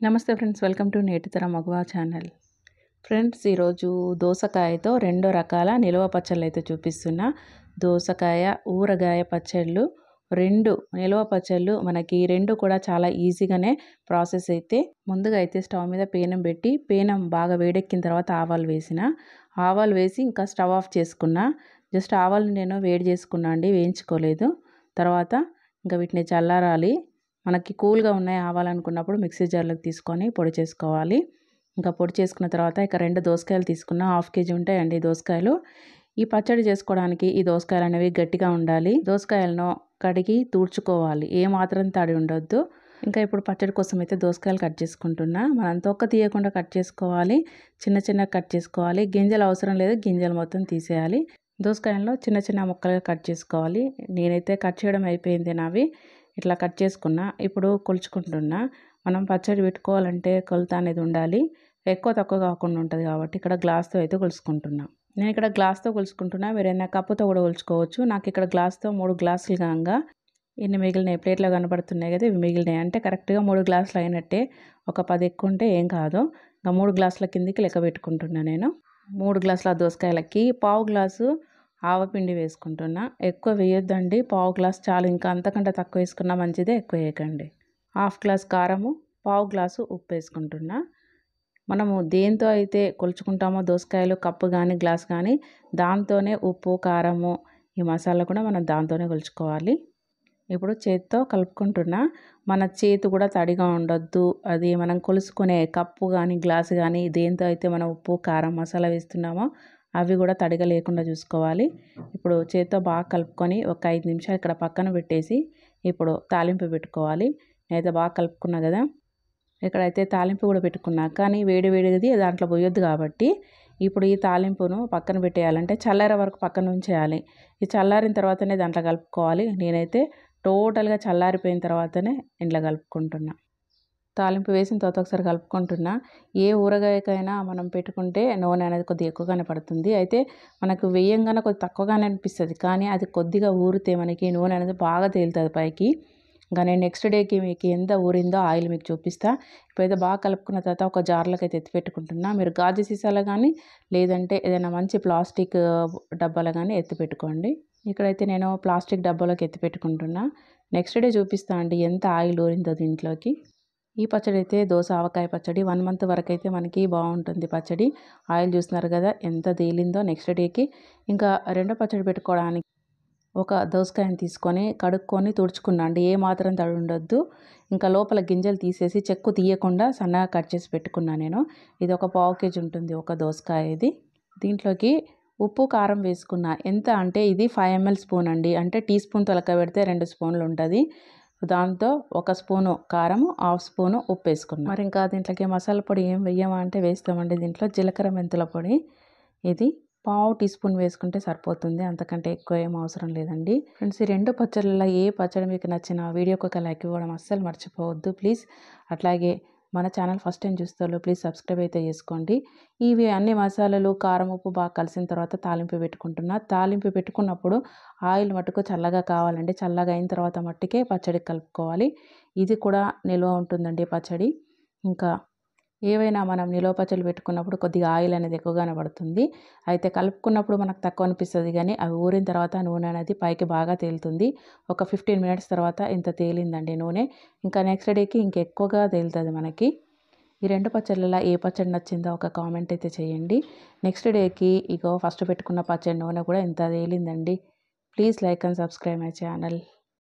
నమస్తే friends, welcome to Netitaram Maguva channel. Friends, ఈరోజు దోసకాయతో రెండు రకాల నిల్వ పచ్చళ్ళు అయితే చూపిస్తున్నా. దోసకాయ ఊరగాయ పచ్చళ్ళు, రెండు నిల్వ పచ్చళ్ళు. మనకి రెండు కూడా చాలా ఈజీగానే ప్రాసెస్ అయితే. ముందుగా అయితే స్టవ్ మీద పేనం పెట్టి, పేనం బాగా వేడెక్కిన తర్వాత ఆవాలు వేసి ఇంకా స్టవ్ ఆఫ్ చేసుకున్నా. జస్ట్ ఆవాలు నేను వేడి చేసుకున్నా అండి, వేయించుకోలేదు. తర్వాత ఇంకా వీటిని చల్లారాలి. మనకి కూల్గా ఉన్నాయి ఆవాలనుకున్నప్పుడు మిక్సీ జార్లోకి తీసుకొని పొడి చేసుకోవాలి. ఇంకా పొడి చేసుకున్న తర్వాత ఇక 2 దోసకాయలు తీసుకున్నా. 1/2 కేజీ ఉంటాయండి దోసకాయలు. ఈ పచ్చడి చేసుకోవడానికి ఈ దోసకాయలు అనేవి గట్టిగా ఉండాలి. దోసకాయలను కడిగి తుడుచుకోవాలి, ఏ మాత్రం తడి ఉండొద్దు. ఇంకా ఇప్పుడు పచ్చడి కోసం అయితే దోసకాయలు కట్ చేసుకుంటున్నా. మనం తొక్క తీయకుండా కట్ చేసుకోవాలి, చిన్న చిన్న కట్ చేసుకోవాలి. గింజలు అవసరం లేదు, గింజలు మొత్తం తీసేయాలి. దోసకాయలను చిన్న చిన్న ముక్కలుగా కట్ చేసుకోవాలి. నేనైతే కట్ చేయడం అయిపోయింది నావి. ఇట్లా కట్ చేసుకున్నా. ఇప్పుడు కొలుచుకుంటున్నా. మనం పచ్చడి పెట్టుకోవాలంటే కొలత అనేది ఉండాలి, ఎక్కువ తక్కువ కాకుండా ఉంటుంది. కాబట్టి ఇక్కడ గ్లాస్తో అయితే కొలుచుకుంటున్నా. నేను ఇక్కడ గ్లాస్తో కొలుచుకుంటున్నా, మీరు ఏదైనా కప్పుతో కూడా కొలుచుకోవచ్చు. నాకు ఇక్కడ గ్లాస్తో 3 గ్లాసులు కాగా ఇన్ని మిగిలినాయి. ప్లేట్లో కనబడుతున్నాయి కదా, ఇవి మిగిలినాయి. అంటే కరెక్ట్గా 3 గ్లాసులు అయినట్టే. ఒక 10 ఎక్కువ ఉంటే ఏం కాదు. ఇంకా 3 గ్లాసుల కిందికి లెక్క పెట్టుకుంటున్నా నేను. 3 గ్లాసుల దోసకాయలకి 1/2 గ్లాసు ఆవపిండి వేసుకుంటున్నా. ఎక్కువ వేయొద్దండి, 1/2 గ్లాస్ చాలు. ఇంకా అంతకంటే తక్కువ వేసుకున్నా మంచిదే, ఎక్కువ వేయకండి. 1/2 గ్లాస్ కారము, 1/2 గ్లాసు ఉప్పు వేసుకుంటున్నా. మనము దేంతో అయితే కొలుచుకుంటామో దోసకాయలు, కప్పు కానీ గ్లాస్ కానీ, దాంతోనే ఉప్పు కారము ఈ మసాలా కూడా మనం దాంతోనే కొలుచుకోవాలి. ఇప్పుడు చేతితో కలుపుకుంటున్నా. మన చేతి కూడా తడిగా ఉండొద్దు. అది మనం కొలుసుకునే కప్పు కానీ గ్లాసు కానీ దేంతో అయితే మనం ఉప్పు కారం మసాలా వేస్తున్నామో అవి కూడా తడిగా లేకుండా చూసుకోవాలి. ఇప్పుడు చేతితో బాగా కలుపుకొని ఒక 5 నిమిషాలు ఇక్కడ పక్కన పెట్టేసి ఇప్పుడు తాలింపు పెట్టుకోవాలి. నేనైతే బాగా కలుపుకున్నా కదా, ఇక్కడైతే తాలింపు కూడా పెట్టుకున్నా. కానీ వేడిది దాంట్లో పోయొద్దు కాబట్టి ఇప్పుడు ఈ తాలింపును పక్కన పెట్టేయాలంటే చల్లారే వరకు పక్కన ఉంచేయాలి. ఈ చల్లారిన తర్వాతనే దాంట్లో కలుపుకోవాలి. నేనైతే టోటల్గా చల్లారిపోయిన తర్వాతనే ఇంట్లో కలుపుకుంటున్నా. తాలింపు వేసిన తర్వాత ఒకసారి కలుపుకుంటున్నా. ఏ ఊరగాయకైనా మనం పెట్టుకుంటే నూనె అనేది కొద్దిగా ఎక్కువగానే పడుతుంది. అయితే మనకు వేయంగానే కొద్దిగా తక్కువగానే అనిపిస్తుంది, కానీ అది కొద్దిగా ఊరితే మనకి నూనె అనేది బాగా తేలుతుంది పైకి. ఇంకా నేను నెక్స్ట్ డేకి మీకు ఎంత ఊరిందో ఆయిల్ మీకు చూపిస్తా. ఇప్పుడైతే బాగా కలుపుకున్న తర్వాత ఒక జార్లోకి అయితే ఎత్తి పెట్టుకుంటున్నా. మీరు గాజు సీసాలో కానీ లేదంటే ఏదైనా మంచి ప్లాస్టిక్ డబ్బాలో కానీ ఎత్తి పెట్టుకోండి. ఇక్కడైతే నేను ప్లాస్టిక్ డబ్బాలోకి ఎత్తి పెట్టుకుంటున్నా. నెక్స్ట్ డే చూపిస్తా అండి ఎంత ఆయిల్ ఊరిందో దీంట్లోకి. ఈ పచ్చడి అయితే దోస ఆవకాయ పచ్చడి 1 మంత్ వరకు అయితే మనకి బాగుంటుంది పచ్చడి. ఆయిల్ చూస్తున్నారు కదా ఎంత తేలిందో. నెక్స్ట్ డేకి ఇంకా రెండో పచ్చడి పెట్టుకోవడానికి ఒక దోసకాయని తీసుకొని కడుక్కొని తుడుచుకున్నా అండి, ఏ మాత్రం తడి ఉండొద్దు. ఇంకా లోపల గింజలు తీసేసి చెక్కు తీయకుండా సన్నగా కట్ చేసి పెట్టుకున్నా నేను. ఇది ఒక 1/2 కేజీ ఉంటుంది ఒక దోసకాయ ఇది. దీంట్లోకి ఉప్పు కారం వేసుకున్నా. ఎంత అంటే ఇది 5 ml స్పూన్ అండి, అంటే టీ స్పూన్తో లెక్క పెడితే 2 స్పూన్లు ఉంటుంది. దాంతో 1 స్పూను కారము, 1/2 స్పూను ఉప్పు వేసుకున్నాం. మరి ఇంకా దీంట్లోకి మసాలా పొడి ఏం వేయమా అంటే వేస్తామండి. దీంట్లో జీలకర్ర మెంతుల పొడి ఇది 1/2 టీ స్పూన్ వేసుకుంటే సరిపోతుంది, అంతకంటే ఎక్కువ ఏం అవసరం లేదండి. ఫ్రెండ్స్, ఈ రెండు పచ్చళ్ళలో ఏ పచ్చడి మీకు నచ్చిన వీడియోకి ఒక లైక్ ఇవ్వడం అస్సలు మర్చిపోవద్దు ప్లీజ్. అట్లాగే మన ఛానల్ ఫస్ట్ టైం చూస్తారు ప్లీజ్ సబ్స్క్రైబ్ అయితే చేసుకోండి. ఇవి అన్ని మసాలాలు కారం ఉప్పు బాగా కలిసిన తర్వాత తాలింపు పెట్టుకుంటున్నా. తాలింపు పెట్టుకున్నప్పుడు ఆయిల్ మట్టుకు చల్లగా కావాలండి. చల్లగా అయిన తర్వాత మట్టుకే పచ్చడి కలుపుకోవాలి. ఇది కూడా నిల్వ ఉంటుందండి పచ్చడి. ఇంకా ఏవైనా మనం నిల్వ పచ్చళ్ళు పెట్టుకున్నప్పుడు కొద్దిగా ఆయిల్ అనేది ఎక్కువగానే పడుతుంది. అయితే కలుపుకున్నప్పుడు మనకు తక్కువ అనిపిస్తుంది, కానీ అవి ఊరిన తర్వాత నూనె అనేది పైకి బాగా తేలుతుంది. ఒక 15 మినిట్స్ తర్వాత ఇంత తేలిందండి నూనె. ఇంకా నెక్స్ట్ డేకి ఇంకెక్కువగా తేలుతుంది మనకి. ఈ రెండు పచ్చళ్ళలో ఏ పచ్చడి నచ్చిందో ఒక కామెంట్ అయితే చేయండి. నెక్స్ట్ డేకి ఇగో ఫస్ట్ పెట్టుకున్న పచ్చడి నూనె కూడా ఇంత తేలిందండి. Please like and subscribe my channel.